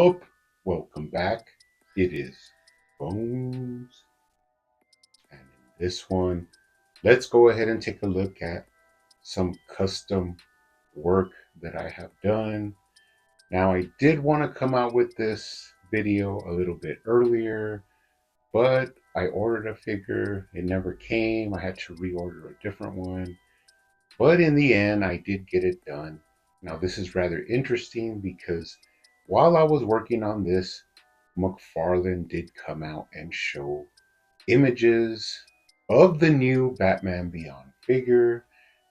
up? Welcome back. It is Bones. And in this one, let's go ahead and take a look at some custom work that I have done. Now, I did want to come out with this video a little bit earlier, but I ordered a figure. It never came. I had to reorder a different one. But in the end, I did get it done. Now, this is rather interesting because while I was working on this, McFarlane did come out and show images of the new Batman Beyond figure.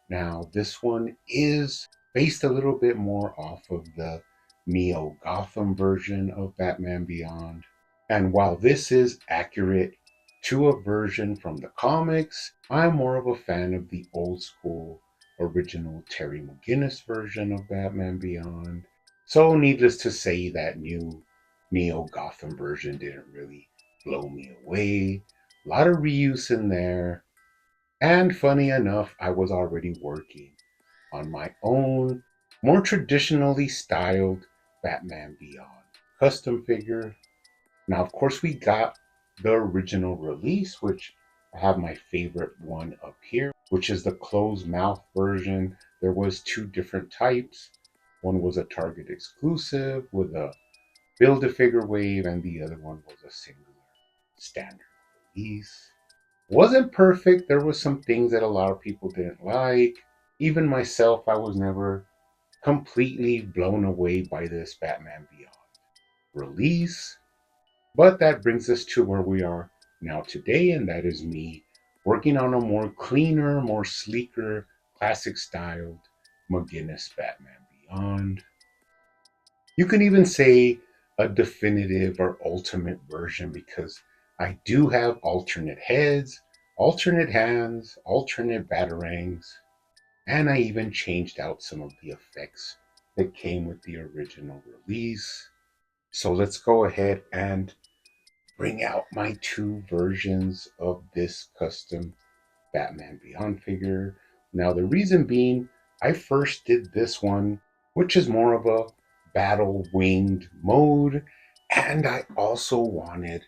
Now, this one is based a little bit more off of the Neo Gotham version of Batman Beyond. And while this is accurate to a version from the comics, I'm more of a fan of the old school original Terry McGinnis version of Batman Beyond. So, needless to say, that new Neo Gotham version didn't really blow me away. A lot of reuse in there. And funny enough, I was already working on my own, more traditionally styled Batman Beyond custom figure. Now, of course, we got the original release, which I have my favorite one up here, which is the closed mouth version. There was two different types. One was a Target exclusive with a Build-A-Figure wave, and the other one was a singular standard release. Wasn't perfect. There were some things that a lot of people didn't like. Even myself, I was never completely blown away by this Batman Beyond release. But that brings us to where we are now today, and that is me working on a more cleaner, more sleeker, classic styled McGinnis Batman Beyond. You can even say a definitive or ultimate version because I do have alternate heads, alternate hands, alternate batarangs, and I even changed out some of the effects that came with the original release. So let's go ahead and bring out my two versions of this custom Batman Beyond figure. Now, the reason being, I first did this one, which is more of a battle winged mode, and I also wanted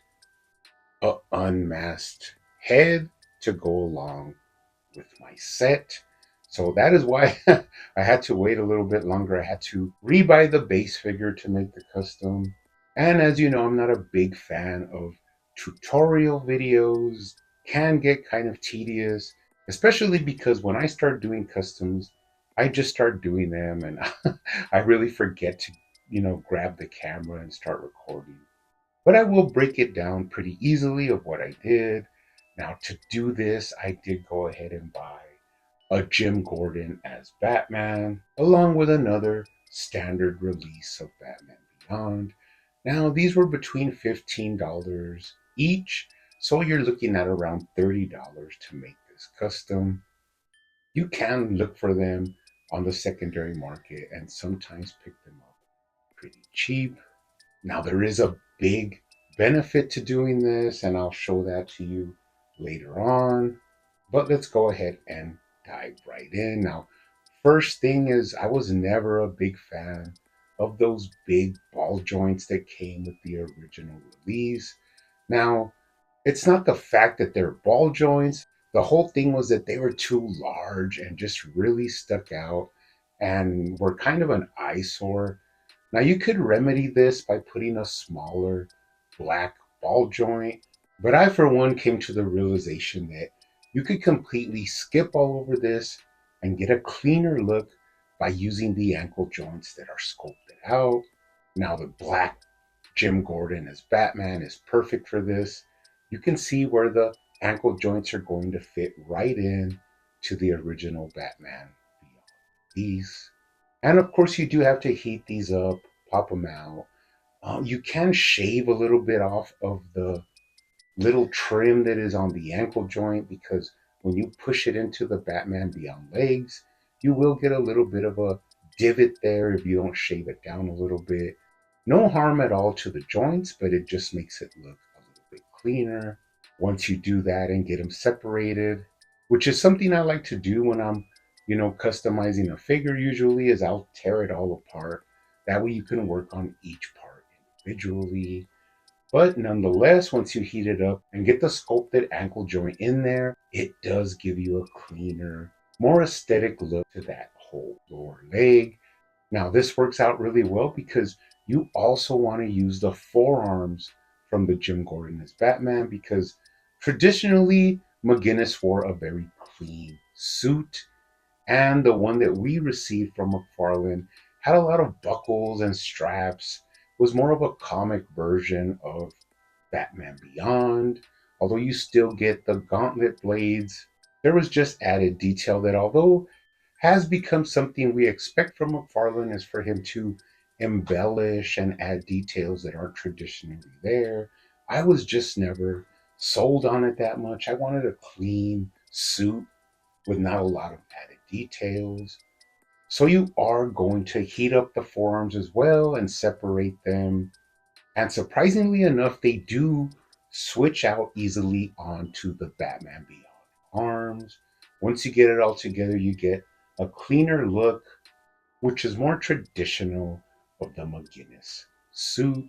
a unmasked head to go along with my set. So that is why I had to wait a little bit longer. I had to rebuy the base figure to make the custom. And as you know, I'm not a big fan of tutorial videos. Can get kind of tedious, especially because when I start doing customs, I just start doing them and I really forget to, grab the camera and start recording. But I will break it down pretty easily of what I did. Now, to do this, I did go ahead and buy a Jim Gordon as Batman, along with another standard release of Batman Beyond. Now, these were between $15 each, so you're looking at around $30 to make this custom. You can look for them on the secondary market and sometimes pick them up pretty cheap. Now, there is a big benefit to doing this, and I'll show that to you later on. But let's go ahead and dive right in. Now, first thing is, I was never a big fan of those big ball joints that came with the original release. Now, it's not the fact that they're ball joints. The whole thing was that they were too large and just really stuck out and were kind of an eyesore. Now, you could remedy this by putting a smaller black ball joint, but I, for one, came to the realization that you could completely skip all over this and get a cleaner look by using the ankle joints that are sculpted out. Now, the black Jim Gordon as Batman is perfect for this. You can see where the ankle joints are going to fit right in to the original Batman Beyond these. And of course, you do have to heat these up, pop them out. You can shave a little bit off of the little trim that is on the ankle joint because when you push it into the Batman Beyond legs, you will get a little bit of a divot there if you don't shave it down a little bit. No harm at all to the joints, but it just makes it look a little bit cleaner once you do that and get them separated, which is something I like to do when I'm, customizing a figure usually is I'll tear it all apart. That way you can work on each part individually. But nonetheless, once you heat it up and get the sculpted ankle joint in there, it does give you a cleaner, more aesthetic look to that whole lower leg. Now, this works out really well because you also want to use the forearms from the Jim Gordon as Batman because traditionally McGinnis wore a very clean suit, and the one that we received from McFarlane had a lot of buckles and straps, was more of a comic version of Batman Beyond. Although you still get the gauntlet blades, there was just added detail that, although has become something we expect from McFarlane, is for him to embellish and add details that aren't traditionally there. I was just never sold on it that much. I wanted a clean suit with not a lot of added details. So you are going to heat up the forearms as well and separate them. And surprisingly enough, they do switch out easily onto the Batman Beyond arms. Once you get it all together, you get a cleaner look, which is more traditional of the McGinnis suit.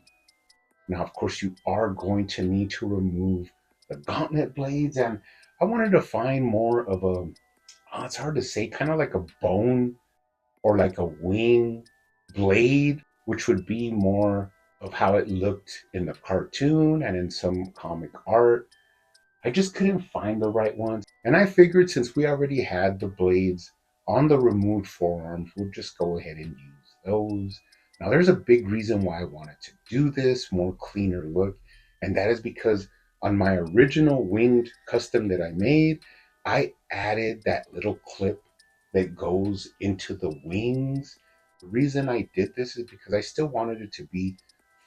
Now, of course, you are going to need to remove the gauntlet blades, and I wanted to find more of a, it's hard to say, kind of like a bone or like a wing blade, which would be more of how it looked in the cartoon and in some comic art. I just couldn't find the right ones. And I figured since we already had the blades on the removed forearms, we'll just go ahead and use those. Now, there's a big reason why I wanted to do this more cleaner look, and that is because on my original winged custom that I made, I added that little clip that goes into the wings. The reason I did this is because I still wanted it to be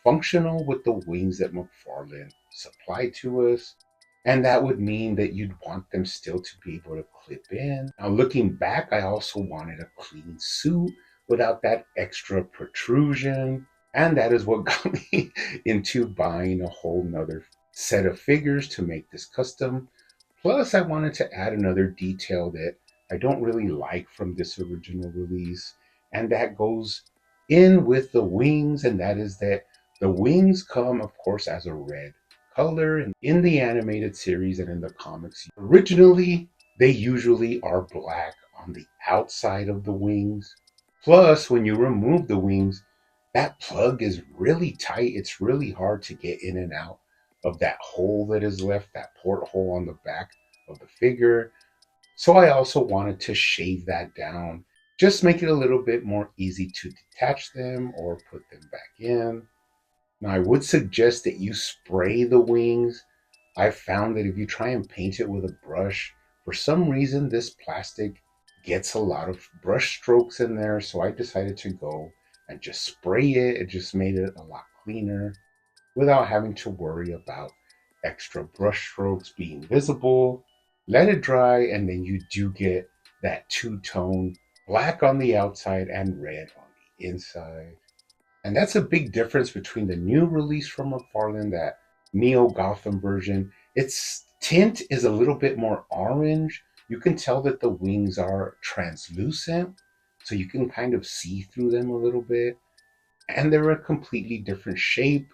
functional with the wings that McFarlane supplied to us. And that would mean that you'd want them still to be able to clip in. Now, looking back, I also wanted a clean suit without that extra protrusion. And that is what got me into buying a whole nother set of figures to make this custom. Plus, I wanted to add another detail that I don't really like from this original release, and that goes in with the wings, and that is that the wings come, of course, as a red color in the animated series and in the comics. Originally, they usually are black on the outside of the wings. Plus, when you remove the wings, that plug is really tight. It's really hard to get in and out of that hole that is left, that porthole on the back of the figure. So I also wanted to shave that down, just make it a little bit more easy to detach them or put them back in. Now, I would suggest that you spray the wings. I've found that if you try and paint it with a brush, for some reason, this plastic gets a lot of brush strokes in there. So I decided to go and just spray it. It just made it a lot cleaner without having to worry about extra brush strokes being visible. Let it dry, and then you do get that two-tone black on the outside and red on the inside. And that's a big difference between the new release from McFarlane, that Neo Gotham version. Its tint is a little bit more orange. You can tell that the wings are translucent, so you can kind of see through them a little bit. And they're a completely different shape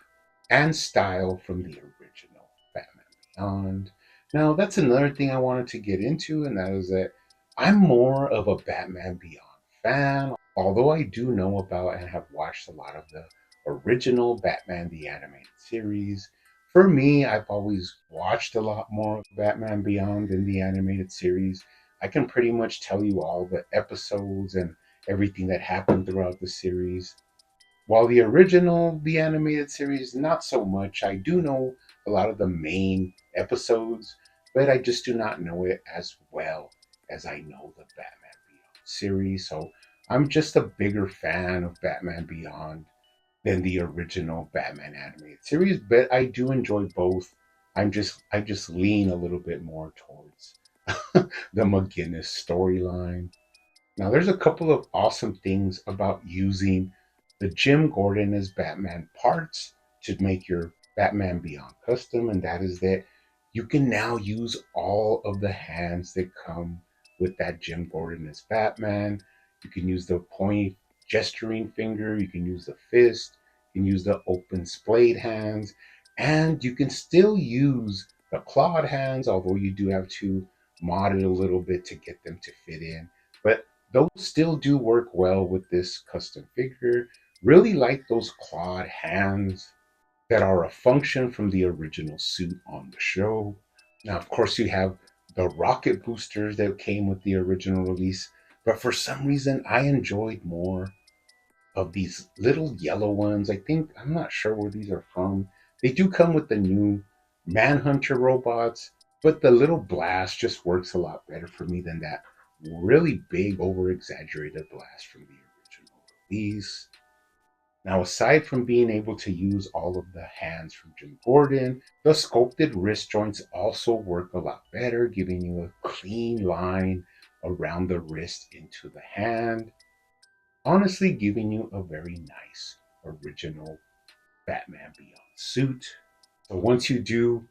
and style from the original Batman Beyond. Now, that's another thing I wanted to get into, and that is that I'm more of a Batman Beyond fan, although I do know about and have watched a lot of the original Batman the Animated Series. For me, I've always watched a lot more of Batman Beyond than the animated series. I can pretty much tell you all the episodes and everything that happened throughout the series. While the original, the animated series, not so much. I do know a lot of the main episodes, but I just do not know it as well as I know the Batman Beyond series. So I'm just a bigger fan of Batman Beyond than the original Batman animated series, but I do enjoy both. I just lean a little bit more towards the McGinnis storyline. Now, there's a couple of awesome things about using the Jim Gordon as Batman parts to make your Batman Beyond custom, and that is that you can now use all of the hands that come with that Jim Gordon as Batman. You can use the pointy gesturing finger, you can use the fist, You can use the open splayed hands, and you can still use the clawed hands, although you do have to mod it a little bit to get them to fit in. But those still do work well with this custom figure. Really like those clawed hands that are a function from the original suit on the show. Now, of course, you have the rocket boosters that came with the original release, but for some reason, I enjoyed more of these little yellow ones. I'm not sure where these are from. They do come with the new Manhunter robots, but the little blast just works a lot better for me than that really big, over exaggerated blast from the original release. Now, aside from being able to use all of the hands from Jim Gordon, the sculpted wrist joints also work a lot better, giving you a clean line around the wrist into the hand. Honestly, giving you a very nice original Batman Beyond suit. So once you do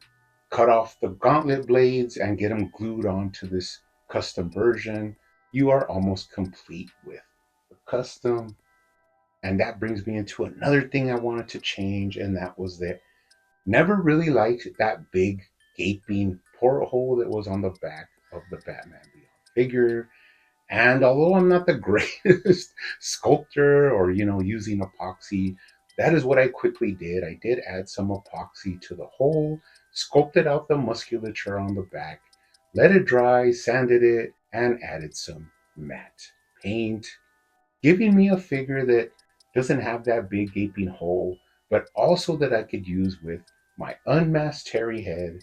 cut off the gauntlet blades and get them glued onto this custom version, you are almost complete with the custom. And that brings me into another thing I wanted to change, and that was that never really liked that big gaping porthole that was on the back of the Batman Beyond figure. And although I'm not the greatest sculptor or, using epoxy, that is what I quickly did. I did add some epoxy to the hole, sculpted out the musculature on the back, let it dry, sanded it, and added some matte paint, giving me a figure that doesn't have that big gaping hole, but also that I could use with my unmasked Terry head.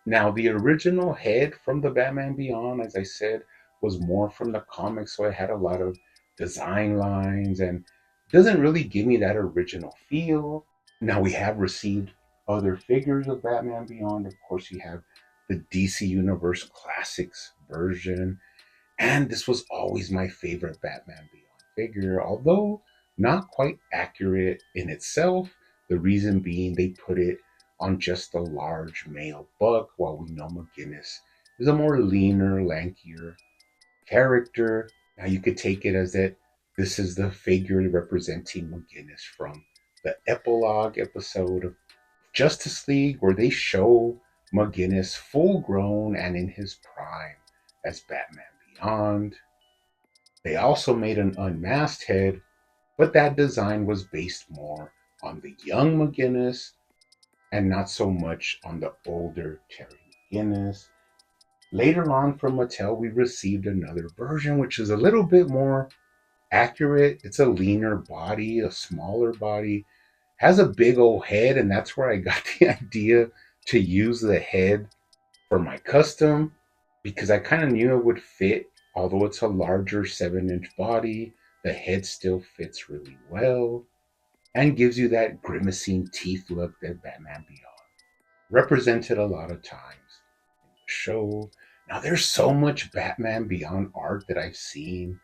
Now, the original head from the Batman Beyond, as I said, was more from the comics, so I had a lot of design lines and doesn't really give me that original feel. Now, we have received other figures of Batman Beyond. Of course, you have the DC Universe Classics version, and this was always my favorite Batman Beyond figure, although not quite accurate in itself. The reason being they put it on just a large male buck, while we know McGinnis is a more leaner, lankier character. Now you could take it as that this is the figure representing McGinnis from the epilogue episode of Justice League, where they show McGinnis full grown and in his prime as Batman Beyond. They also made an unmasked head, but that design was based more on the young McGinnis and not so much on the older Terry McGinnis. Later on from Mattel, we received another version, which is a little bit more accurate. It's a leaner body, a smaller body, has a big old head, and that's where I got the idea to use the head for my custom because I kind of knew it would fit. Although it's a larger 7-inch body, the head still fits really well and gives you that grimacing teeth look that Batman Beyond represented a lot of times in the show. Now, there's so much Batman Beyond art that I've seen,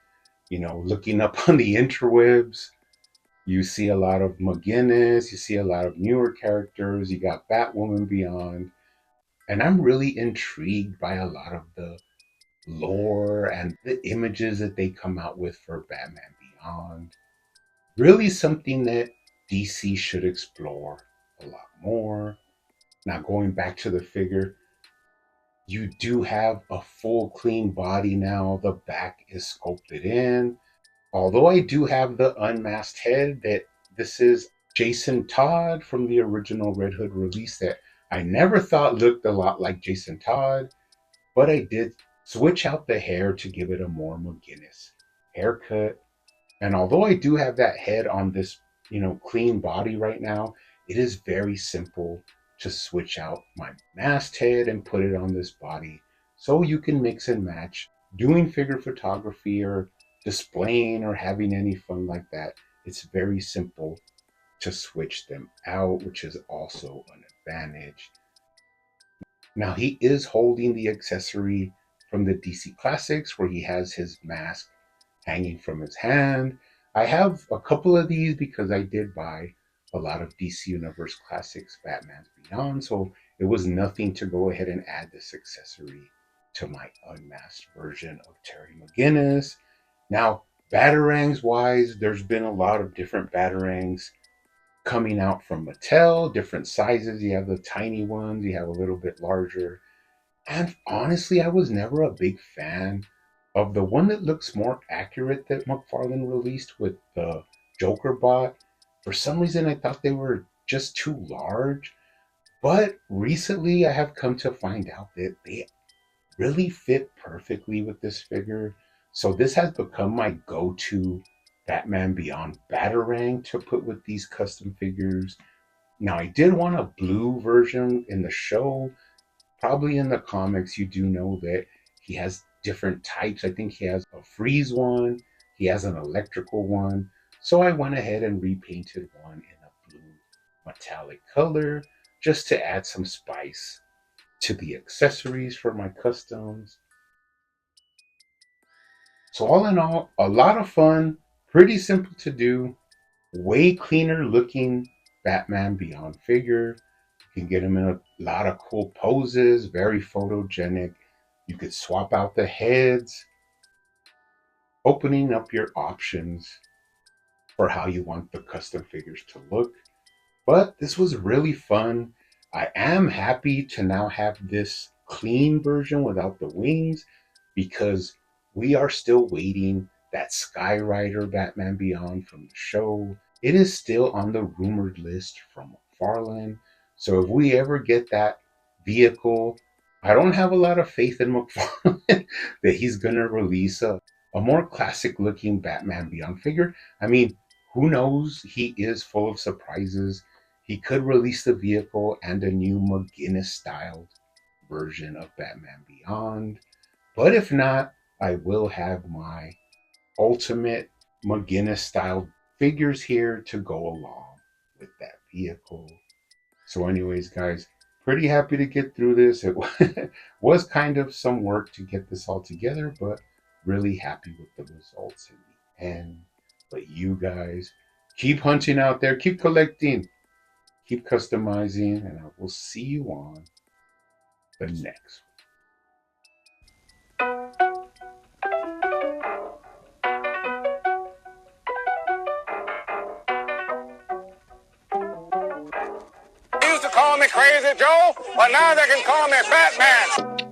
looking up on the interwebs. You see a lot of McGinnis, you see a lot of newer characters, you got Batwoman Beyond, and I'm really intrigued by a lot of the lore and the images that they come out with for Batman Beyond. Really something that DC should explore a lot more. Now, going back to the figure, you do have a full clean body now. The back is sculpted in. Although I do have the unmasked head, that this is Jason Todd from the original Red Hood release that I never thought looked a lot like Jason Todd, but I did switch out the hair to give it a more McGinnis haircut. And although I do have that head on this, clean body right now, it is very simple to switch out my masked head and put it on this body so you can mix and match doing figure photography or displaying or having any fun like that. It's very simple to switch them out, which is also an advantage. Now, he is holding the accessory from the DC Classics where he has his mask hanging from his hand. I have a couple of these because I did buy a lot of DC Universe Classics Batman's Beyond, so it was nothing to go ahead and add this accessory to my unmasked version of Terry McGinnis. Now, Batarangs wise, there's been a lot of different Batarangs coming out from Mattel, different sizes. You have the tiny ones, you have a little bit larger. And honestly, I was never a big fan of the one that looks more accurate that McFarlane released with the Joker bot. For some reason, I thought they were just too large. But recently, I have come to find out that they really fit perfectly with this figure. So this has become my go-to Batman Beyond Batarang to put with these custom figures. Now, I did want a blue version in the show. Probably in the comics, you do know that he has different types. I think he has a freeze one, he has an electrical one. So I went ahead and repainted one in a blue metallic color just to add some spice to the accessories for my customs. So, all in all, a lot of fun, pretty simple to do, way cleaner looking Batman Beyond figure. You can get him in a lot of cool poses, very photogenic. You could swap out the heads, opening up your options for how you want the custom figures to look. But this was really fun. I am happy to now have this clean version without the wings because we are still waiting that Skyrider Batman Beyond from the show. It is still on the rumored list from McFarlane. So if we ever get that vehicle, I don't have a lot of faith in McFarlane that he's going to release a more classic looking Batman Beyond figure. I mean, who knows? He is full of surprises. He could release the vehicle and a new McGuinness styled version of Batman Beyond. But if not, I will have my ultimate McGuinness styled figures here to go along with that vehicle. So, anyways, guys, pretty happy to get through this. It was kind of some work to get this all together, but really happy with the results in the end. But you guys keep hunting out there, keep collecting, keep customizing, and I will see you on the next They used to call me Crazy Joe, but now they can call me Batman.